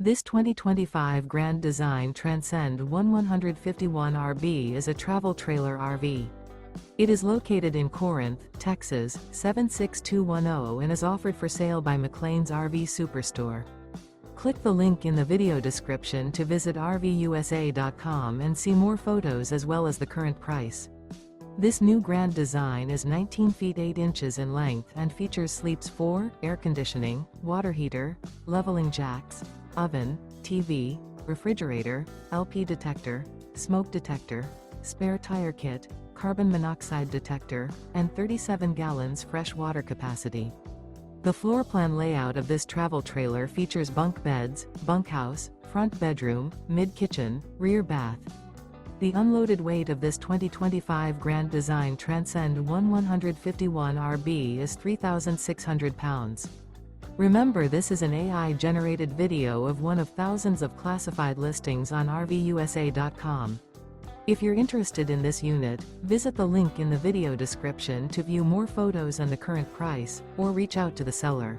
This 2025 Grand Design Transcend One 151RB is a travel trailer RV. It is located in Corinth, Texas, 76210 and is offered for sale by McClain's RV Superstore. Click the link in the video description to visit RVUSA.com and see more photos as well as the current price. This new Grand Design is 19 feet 8 inches in length and features sleeps 4, air conditioning, water heater, leveling jacks, oven, TV, refrigerator, LP detector, smoke detector, spare tire kit, carbon monoxide detector, and 37 gallons fresh water capacity. The floor plan layout of this travel trailer features bunk beds, bunkhouse, front bedroom, mid-kitchen, rear bath. The unloaded weight of this 2025 Grand Design Transcend One 151RB is 3,600 pounds. Remember, this is an AI-generated video of one of thousands of classified listings on RVUSA.com. If you're interested in this unit, visit the link in the video description to view more photos and the current price, or reach out to the seller.